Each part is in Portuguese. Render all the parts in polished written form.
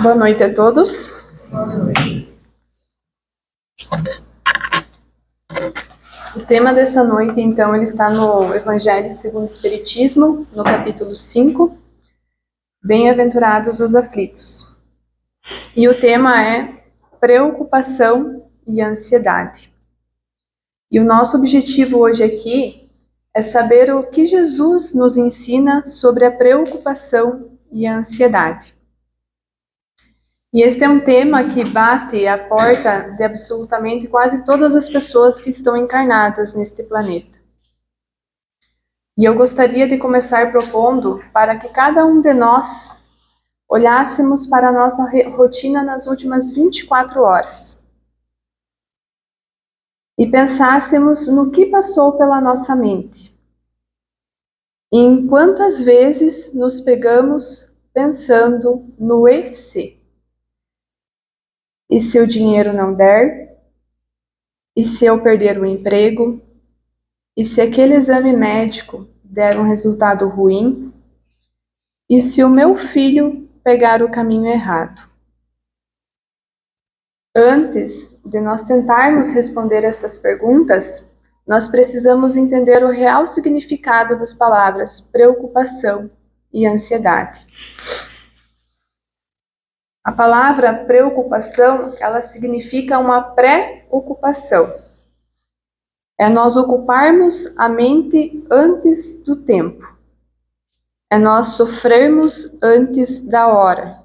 Boa noite a todos. O tema desta noite, então, ele está no Evangelho segundo o Espiritismo, no capítulo 5, Bem-aventurados os aflitos. E o tema é preocupação e ansiedade. E o nosso objetivo hoje aqui é saber o que Jesus nos ensina sobre a preocupação e a ansiedade. E este é um tema que bate à porta de absolutamente quase todas as pessoas que estão encarnadas neste planeta. E eu gostaria de começar propondo para que cada um de nós olhássemos para a nossa rotina nas últimas 24 horas e pensássemos no que passou pela nossa mente. E em quantas vezes nos pegamos pensando no e se? E se o dinheiro não der? E se eu perder o emprego? E se aquele exame médico der um resultado ruim? E se o meu filho pegar o caminho errado? Antes de nós tentarmos responder estas perguntas, nós precisamos entender o real significado das palavras preocupação e ansiedade. A palavra preocupação, ela significa uma pré-ocupação. É nós ocuparmos a mente antes do tempo. É nós sofrermos antes da hora.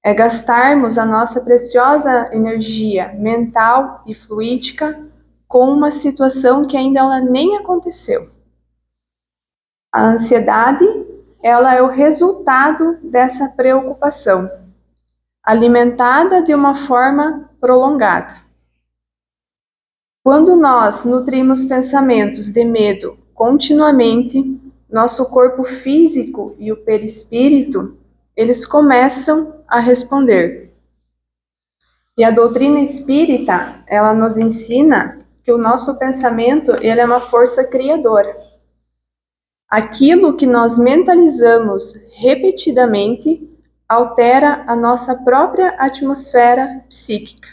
É gastarmos a nossa preciosa energia mental e fluídica com uma situação que ainda ela nem aconteceu. A ansiedade, ela é o resultado dessa preocupação, alimentada de uma forma prolongada. Quando nós nutrimos pensamentos de medo continuamente, nosso corpo físico e o perispírito, eles começam a responder. E a doutrina espírita, ela nos ensina que o nosso pensamento, ele é uma força criadora. Aquilo que nós mentalizamos repetidamente altera a nossa própria atmosfera psíquica.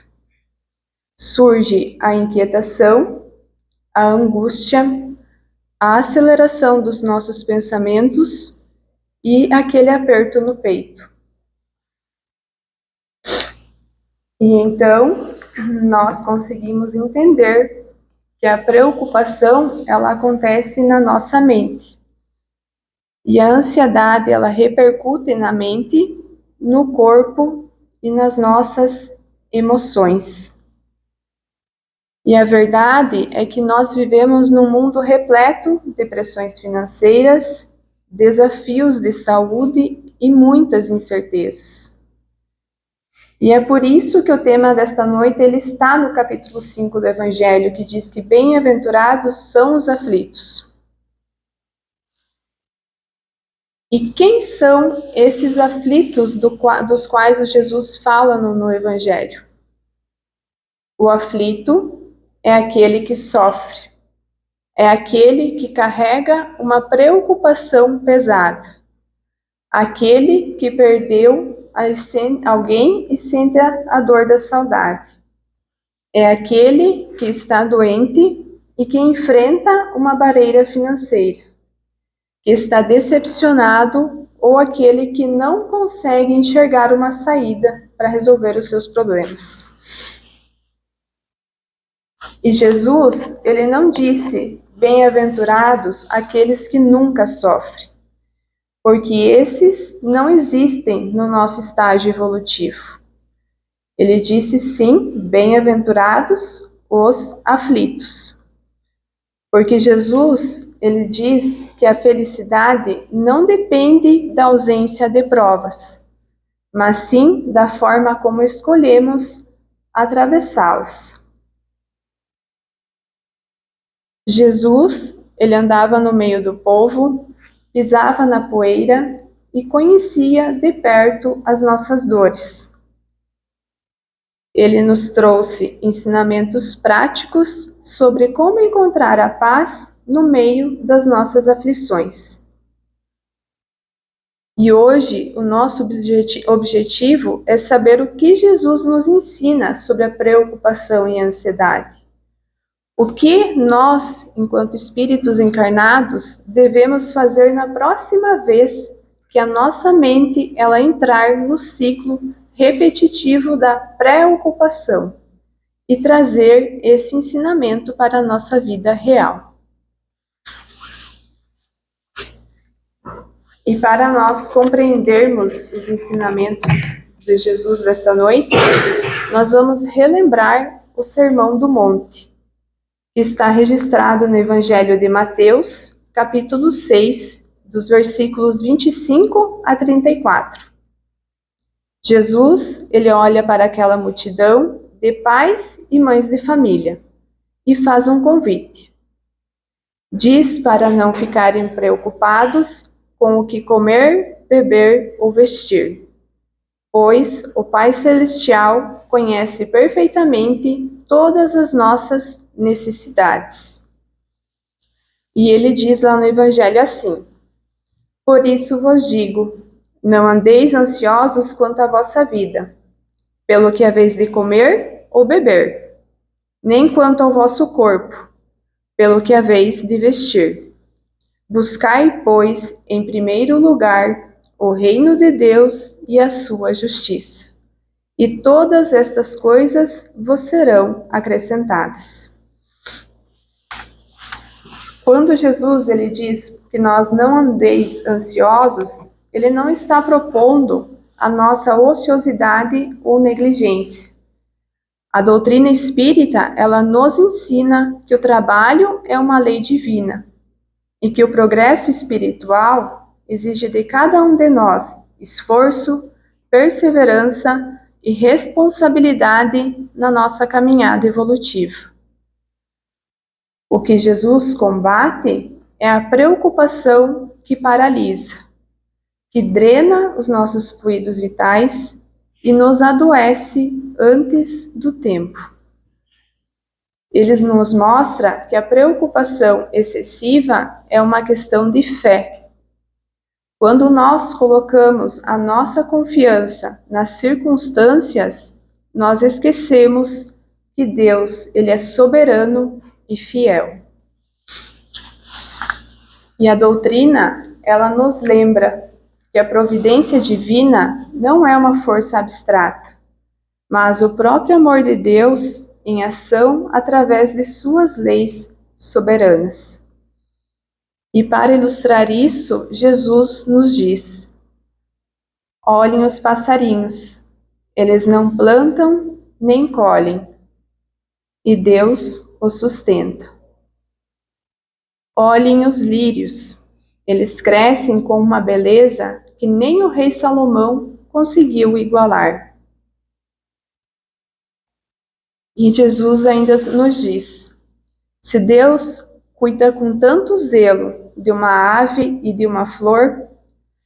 Surge a inquietação, a angústia, a aceleração dos nossos pensamentos e aquele aperto no peito. E então, nós conseguimos entender que a preocupação, ela acontece na nossa mente. E a ansiedade, ela repercute na mente, no corpo e nas nossas emoções. E a verdade é que nós vivemos num mundo repleto de pressões financeiras, desafios de saúde e muitas incertezas. E é por isso que o tema desta noite ele está no capítulo 5 do Evangelho, que diz que bem-aventurados são os aflitos. E quem são esses aflitos dos quais o Jesus fala no Evangelho? O aflito é aquele que sofre, é aquele que carrega uma preocupação pesada, aquele que perdeu alguém e sente a dor da saudade. É aquele que está doente e que enfrenta uma barreira financeira, que está decepcionado ou aquele que não consegue enxergar uma saída para resolver os seus problemas. E Jesus, ele não disse, bem-aventurados aqueles que nunca sofrem, porque esses não existem no nosso estágio evolutivo. Ele disse sim, bem-aventurados os aflitos. Porque Jesus, ele diz que a felicidade não depende da ausência de provas, mas sim da forma como escolhemos atravessá-las. Jesus, ele andava no meio do povo, pisava na poeira e conhecia de perto as nossas dores. Ele nos trouxe ensinamentos práticos sobre como encontrar a paz no meio das nossas aflições. E hoje o nosso objetivo é saber o que Jesus nos ensina sobre a preocupação e a ansiedade. O que nós, enquanto espíritos encarnados, devemos fazer na próxima vez que a nossa mente ela entrar no ciclo repetitivo da preocupação e trazer esse ensinamento para a nossa vida real. E para nós compreendermos os ensinamentos de Jesus desta noite, nós vamos relembrar o Sermão do Monte, que está registrado no Evangelho de Mateus, capítulo 6, dos versículos 25 a 34. Jesus, ele olha para aquela multidão de pais e mães de família e faz um convite. Diz para não ficarem preocupados com o que comer, beber ou vestir, pois o Pai Celestial conhece perfeitamente todas as nossas necessidades. E ele diz lá no Evangelho assim: por isso vos digo, não andeis ansiosos quanto à vossa vida, pelo que haveis de comer ou beber, nem quanto ao vosso corpo, pelo que haveis de vestir. Buscai, pois, em primeiro lugar o reino de Deus e a sua justiça, e todas estas coisas vos serão acrescentadas. Quando Jesus ele diz que nós não andeis ansiosos, ele não está propondo a nossa ociosidade ou negligência. A doutrina espírita, ela nos ensina que o trabalho é uma lei divina e que o progresso espiritual exige de cada um de nós esforço, perseverança e responsabilidade na nossa caminhada evolutiva. O que Jesus combate é a preocupação que paralisa, que drena os nossos fluidos vitais e nos adoece antes do tempo. Ele nos mostra que a preocupação excessiva é uma questão de fé. Quando nós colocamos a nossa confiança nas circunstâncias, nós esquecemos que Deus, ele é soberano e fiel. E a doutrina, ela nos lembra que a providência divina não é uma força abstrata, mas o próprio amor de Deus em ação através de suas leis soberanas. E para ilustrar isso, Jesus nos diz: olhem os passarinhos, eles não plantam nem colhem, e Deus os sustenta. Olhem os lírios, eles crescem com uma beleza que nem o rei Salomão conseguiu igualar. E Jesus ainda nos diz: se Deus cuida com tanto zelo de uma ave e de uma flor,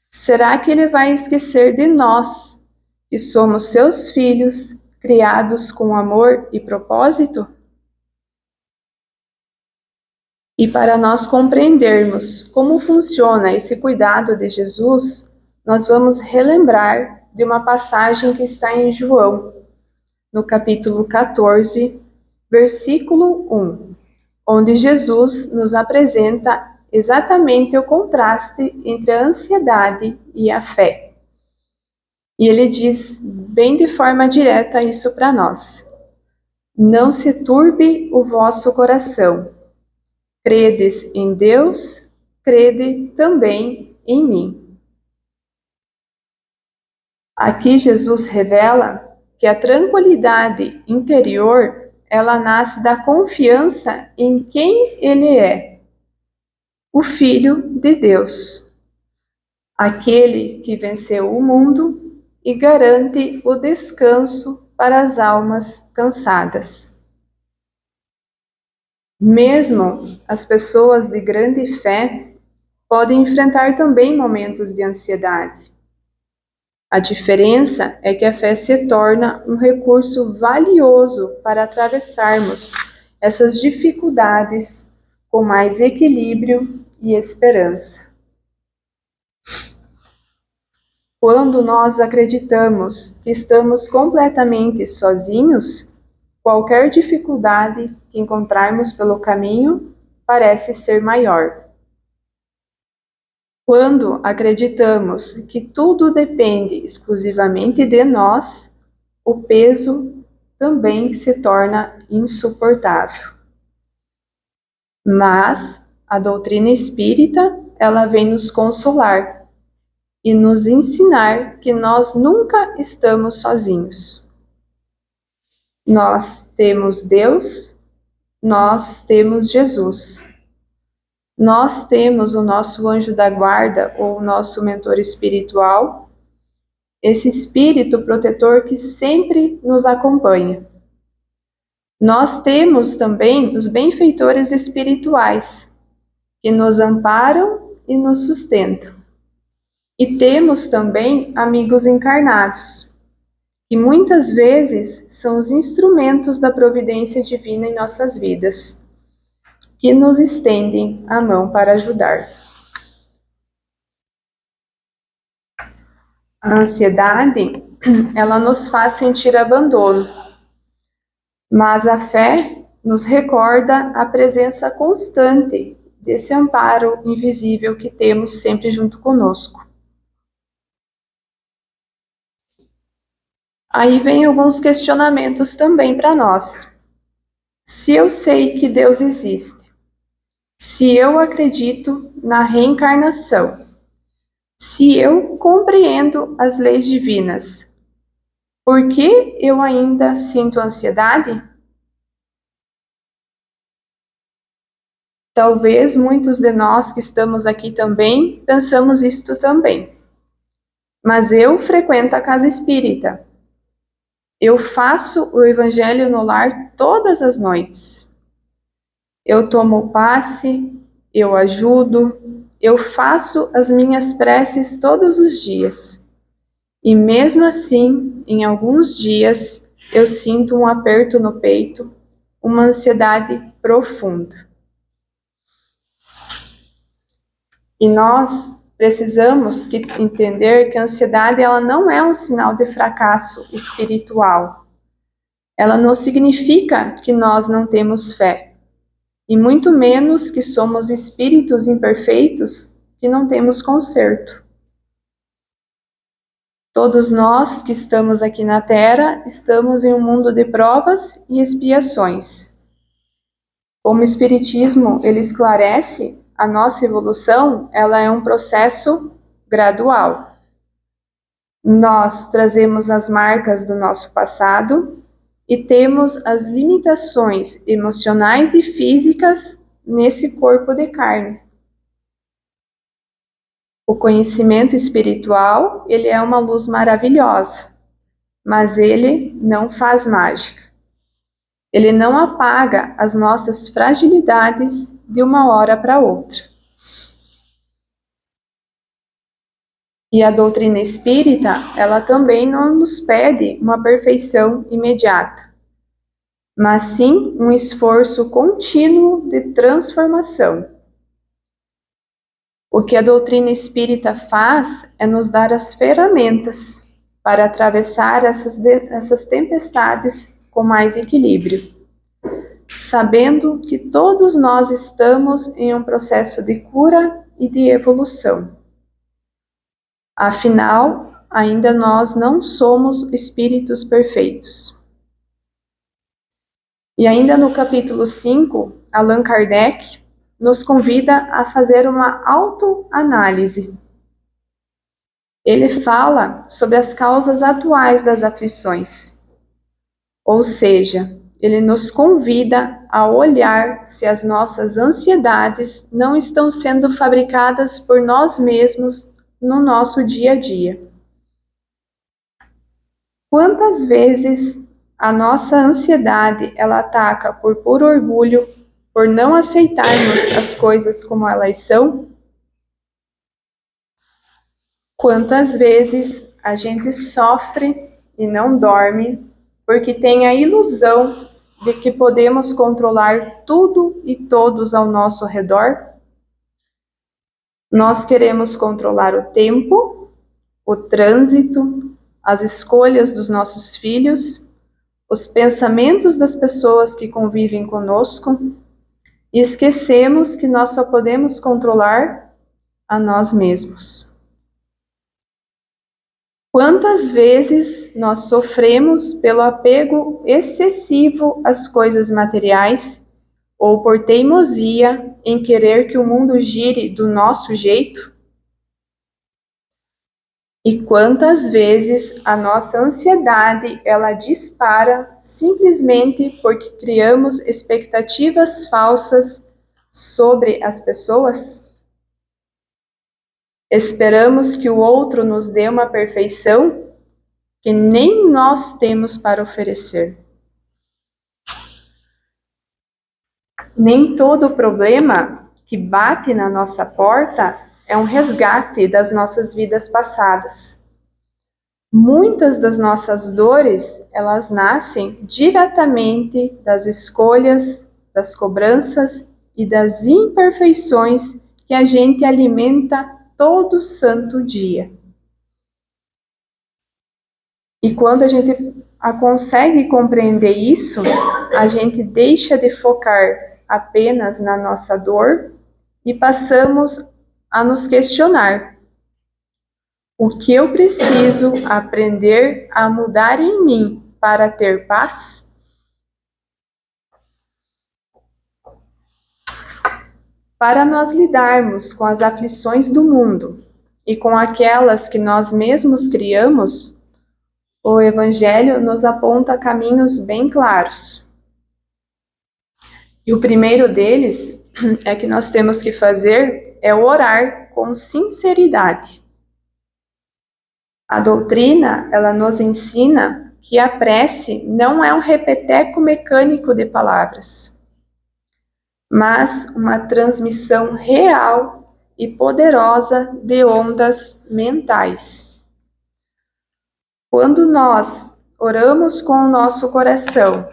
será que Ele vai esquecer de nós, que somos seus filhos, criados com amor e propósito? E para nós compreendermos como funciona esse cuidado de Jesus, nós vamos relembrar de uma passagem que está em João, no capítulo 14, versículo 1, onde Jesus nos apresenta exatamente o contraste entre a ansiedade e a fé. E ele diz bem de forma direta isso para nós: não se turbe o vosso coração. Credes em Deus, crede também em mim. Aqui Jesus revela que a tranquilidade interior, ela nasce da confiança em quem Ele é, o Filho de Deus, aquele que venceu o mundo e garante o descanso para as almas cansadas. Mesmo as pessoas de grande fé podem enfrentar também momentos de ansiedade. A diferença é que a fé se torna um recurso valioso para atravessarmos essas dificuldades com mais equilíbrio e esperança. Quando nós acreditamos que estamos completamente sozinhos, qualquer dificuldade que encontrarmos pelo caminho parece ser maior. Quando acreditamos que tudo depende exclusivamente de nós, o peso também se torna insuportável. Mas a doutrina espírita, ela vem nos consolar e nos ensinar que nós nunca estamos sozinhos. Nós temos Deus, nós temos Jesus. Nós temos o nosso anjo da guarda ou o nosso mentor espiritual, esse espírito protetor que sempre nos acompanha. Nós temos também os benfeitores espirituais, que nos amparam e nos sustentam. E temos também amigos encarnados, que muitas vezes são os instrumentos da providência divina em nossas vidas, que nos estendem a mão para ajudar. A ansiedade, ela nos faz sentir abandono, mas a fé nos recorda a presença constante desse amparo invisível que temos sempre junto conosco. Aí vem alguns questionamentos também para nós. Se eu sei que Deus existe, se eu acredito na reencarnação, se eu compreendo as leis divinas, por que eu ainda sinto ansiedade? Talvez muitos de nós que estamos aqui também pensamos isto também. Mas eu frequento a casa espírita. Eu faço o evangelho no lar todas as noites. Eu tomo passe, eu ajudo, eu faço as minhas preces todos os dias. E mesmo assim, em alguns dias, eu sinto um aperto no peito, uma ansiedade profunda. E nós precisamos entender que a ansiedade ela não é um sinal de fracasso espiritual. Ela não significa que nós não temos fé, e muito menos que somos espíritos imperfeitos que não temos conserto. Todos nós que estamos aqui na Terra estamos em um mundo de provas e expiações. Como o Espiritismo ele esclarece, a nossa evolução ela é um processo gradual. Nós trazemos as marcas do nosso passado e temos as limitações emocionais e físicas nesse corpo de carne. O conhecimento espiritual, ele é uma luz maravilhosa, mas ele não faz mágica. Ele não apaga as nossas fragilidades de uma hora para outra. E a doutrina espírita, ela também não nos pede uma perfeição imediata, mas sim um esforço contínuo de transformação. O que a doutrina espírita faz é nos dar as ferramentas para atravessar essas tempestades com mais equilíbrio, sabendo que todos nós estamos em um processo de cura e de evolução. Afinal, ainda nós não somos espíritos perfeitos. E ainda no capítulo 5, Allan Kardec nos convida a fazer uma autoanálise. Ele fala sobre as causas atuais das aflições, ou seja, ele nos convida a olhar se as nossas ansiedades não estão sendo fabricadas por nós mesmos no nosso dia a dia. Quantas vezes a nossa ansiedade ela ataca por puro orgulho, por não aceitarmos as coisas como elas são? Quantas vezes a gente sofre e não dorme porque tem a ilusão de que podemos controlar tudo e todos ao nosso redor? Nós queremos controlar o tempo, o trânsito, as escolhas dos nossos filhos, os pensamentos das pessoas que convivem conosco, e esquecemos que nós só podemos controlar a nós mesmos. Quantas vezes nós sofremos pelo apego excessivo às coisas materiais ou por teimosia em querer que o mundo gire do nosso jeito? E quantas vezes a nossa ansiedade ela dispara simplesmente porque criamos expectativas falsas sobre as pessoas? Esperamos que o outro nos dê uma perfeição que nem nós temos para oferecer. Nem todo problema que bate na nossa porta é um resgate das nossas vidas passadas. Muitas das nossas dores, elas nascem diretamente das escolhas, das cobranças e das imperfeições que a gente alimenta todo santo dia. E quando a gente consegue compreender isso, a gente deixa de focar apenas na nossa dor e passamos a nos questionar: o que eu preciso aprender a mudar em mim para ter paz? Para nós lidarmos com as aflições do mundo e com aquelas que nós mesmos criamos, o Evangelho nos aponta caminhos bem claros. E o primeiro deles é que nós temos que fazer é orar com sinceridade. A doutrina, ela nos ensina que a prece não é um repeteco mecânico de palavras, mas uma transmissão real e poderosa de ondas mentais. Quando nós oramos com o nosso coração,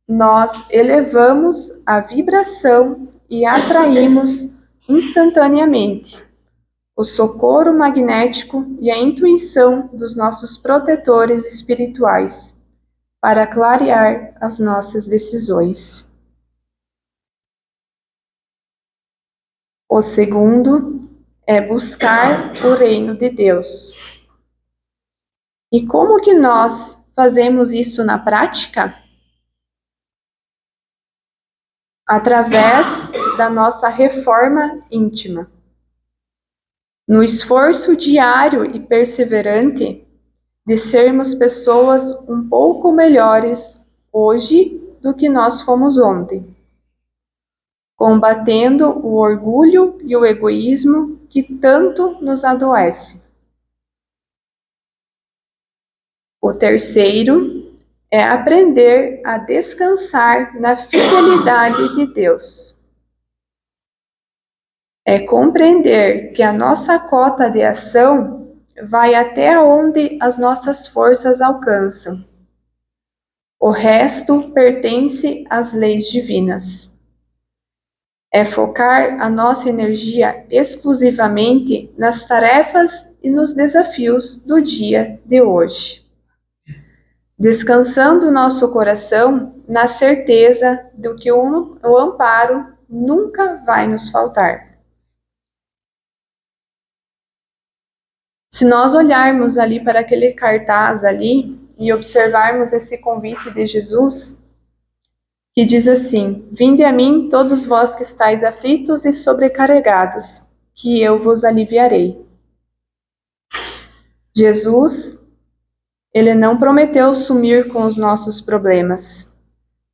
nós elevamos a vibração e atraímos instantaneamente o socorro magnético e a intuição dos nossos protetores espirituais para clarear as nossas decisões. O segundo é buscar o reino de Deus. E como que nós fazemos isso na prática? Através da nossa reforma íntima. No esforço diário e perseverante de sermos pessoas um pouco melhores hoje do que nós fomos ontem, combatendo o orgulho e o egoísmo que tanto nos adoece. O terceiro é aprender a descansar na fidelidade de Deus. É compreender que a nossa cota de ação vai até onde as nossas forças alcançam. O resto pertence às leis divinas. É focar a nossa energia exclusivamente nas tarefas e nos desafios do dia de hoje, descansando o nosso coração na certeza de que o amparo nunca vai nos faltar. Se nós olharmos ali para aquele cartaz ali e observarmos esse convite de Jesus, que diz assim: vinde a mim todos vós que estáis aflitos e sobrecarregados, que eu vos aliviarei. Jesus, ele não prometeu sumir com os nossos problemas,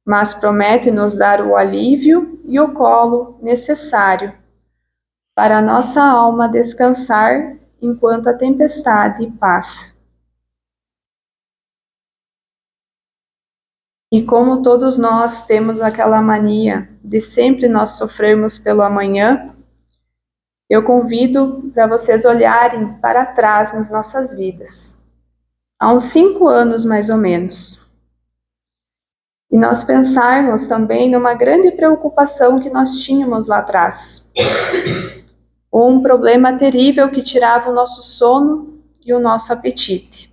mas promete nos dar o alívio e o colo necessário para a nossa alma descansar enquanto a tempestade passa. E como todos nós temos aquela mania de sempre nós sofrermos pelo amanhã, eu convido para vocês olharem para trás nas nossas vidas, há uns 5 anos mais ou menos, e nós pensarmos também numa grande preocupação que nós tínhamos lá atrás, ou um problema terrível que tirava o nosso sono e o nosso apetite.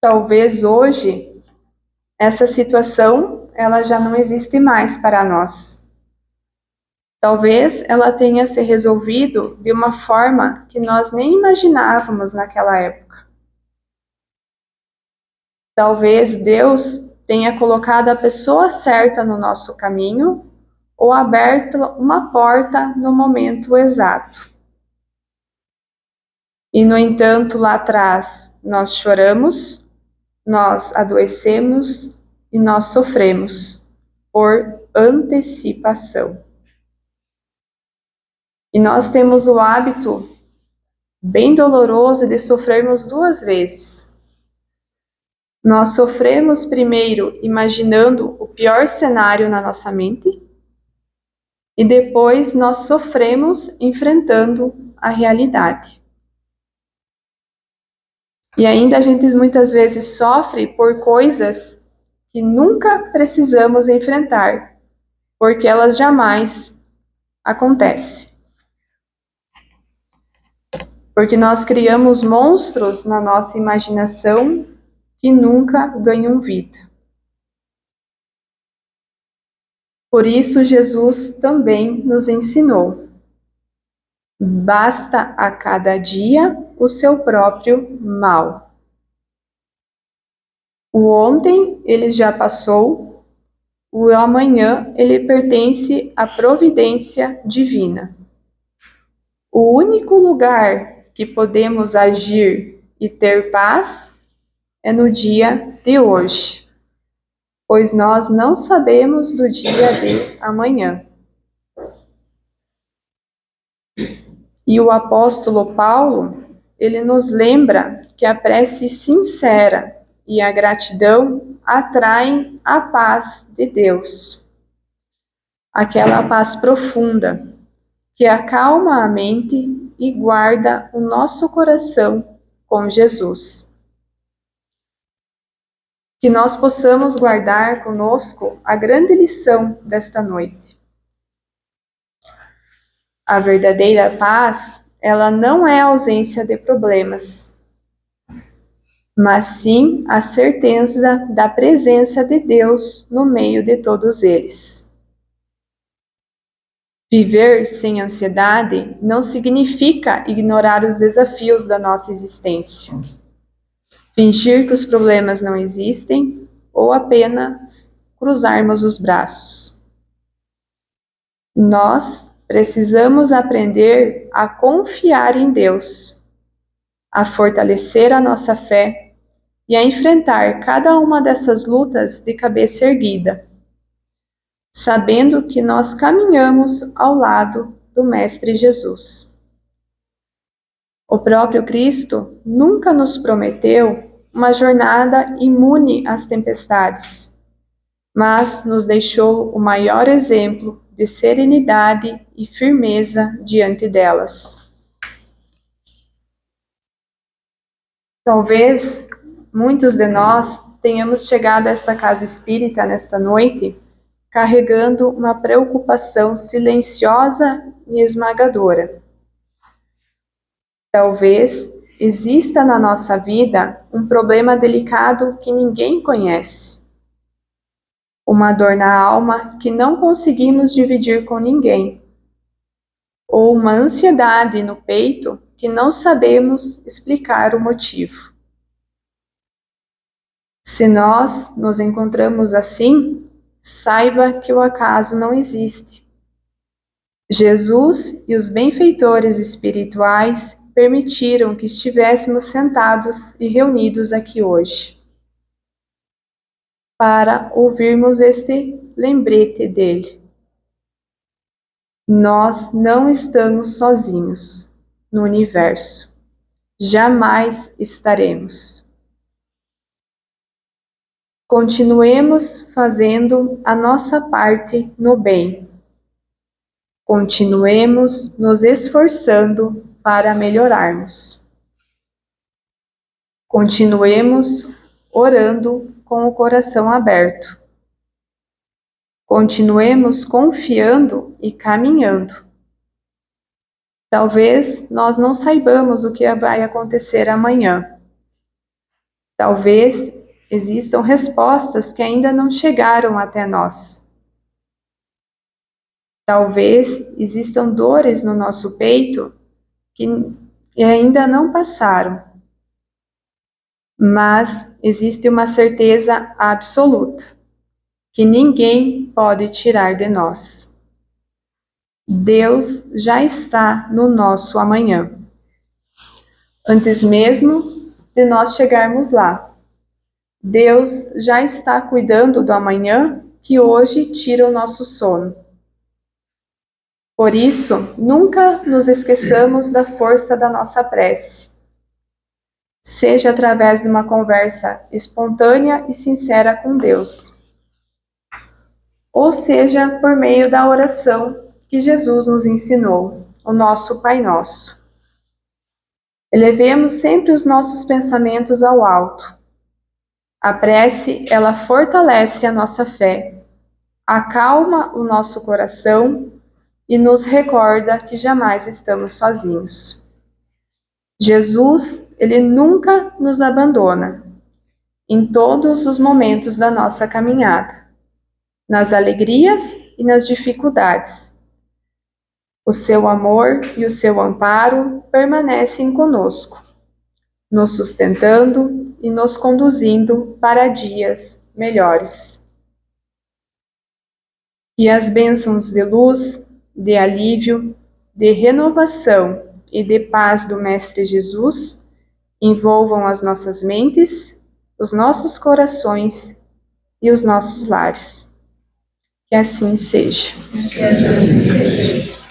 Talvez hoje essa situação ela já não existe mais para nós. Talvez ela tenha se resolvido de uma forma que nós nem imaginávamos naquela época. Talvez Deus tenha colocado a pessoa certa no nosso caminho ou aberto uma porta no momento exato. E, no entanto, lá atrás nós choramos, nós adoecemos e nós sofremos por antecipação. E nós temos o hábito bem doloroso de sofrermos duas vezes. Nós sofremos primeiro imaginando o pior cenário na nossa mente e depois nós sofremos enfrentando a realidade. E ainda a gente muitas vezes sofre por coisas que nunca precisamos enfrentar, porque elas jamais acontecem. Porque nós criamos monstros na nossa imaginação que nunca ganham vida. Por isso, Jesus também nos ensinou: basta a cada dia o seu próprio mal. O ontem ele já passou, o amanhã ele pertence à providência divina. O único lugar que podemos agir e ter paz é no dia de hoje, pois nós não sabemos do dia de amanhã. E o apóstolo Paulo, ele nos lembra que a prece sincera e a gratidão atraem a paz de Deus. Aquela paz profunda que acalma a mente e guarda o nosso coração com Jesus. Que nós possamos guardar conosco a grande lição desta noite. A verdadeira paz, ela não é a ausência de problemas, mas sim a certeza da presença de Deus no meio de todos eles. Viver sem ansiedade não significa ignorar os desafios da nossa existência, fingir que os problemas não existem ou apenas cruzarmos os braços. Nós precisamos aprender a confiar em Deus, a fortalecer a nossa fé e a enfrentar cada uma dessas lutas de cabeça erguida, sabendo que nós caminhamos ao lado do Mestre Jesus. O próprio Cristo nunca nos prometeu uma jornada imune às tempestades, mas nos deixou o maior exemplo de serenidade e firmeza diante delas. Talvez muitos de nós tenhamos chegado a esta casa espírita nesta noite carregando uma preocupação silenciosa e esmagadora. Talvez exista na nossa vida um problema delicado que ninguém conhece, uma dor na alma que não conseguimos dividir com ninguém, ou uma ansiedade no peito que não sabemos explicar o motivo. Se nós nos encontramos assim, saiba que o acaso não existe. Jesus e os benfeitores espirituais permitiram que estivéssemos sentados e reunidos aqui hoje, para ouvirmos este lembrete dele. Nós não estamos sozinhos no universo. Jamais estaremos. Continuemos fazendo a nossa parte no bem. Continuemos nos esforçando para melhorarmos. Continuemos orando com o coração aberto. Continuemos confiando e caminhando. Talvez nós não saibamos o que vai acontecer amanhã. Talvez existam respostas que ainda não chegaram até nós. Talvez existam dores no nosso peito que ainda não passaram. Mas existe uma certeza absoluta, que ninguém pode tirar de nós. Deus já está no nosso amanhã. Antes mesmo de nós chegarmos lá, Deus já está cuidando do amanhã que hoje tira o nosso sono. Por isso, nunca nos esqueçamos da força da nossa prece. Seja através de uma conversa espontânea e sincera com Deus, ou seja por meio da oração que Jesus nos ensinou, o nosso Pai Nosso. Elevemos sempre os nossos pensamentos ao alto. A prece, ela fortalece a nossa fé, acalma o nosso coração e nos recorda que jamais estamos sozinhos. Jesus, ele nunca nos abandona, em todos os momentos da nossa caminhada, nas alegrias e nas dificuldades. O seu amor e o seu amparo permanecem conosco, nos sustentando e nos conduzindo para dias melhores. E as bênçãos de luz, de alívio, de renovação e de paz do Mestre Jesus envolvam as nossas mentes, os nossos corações e os nossos lares. Que assim seja. Que assim seja.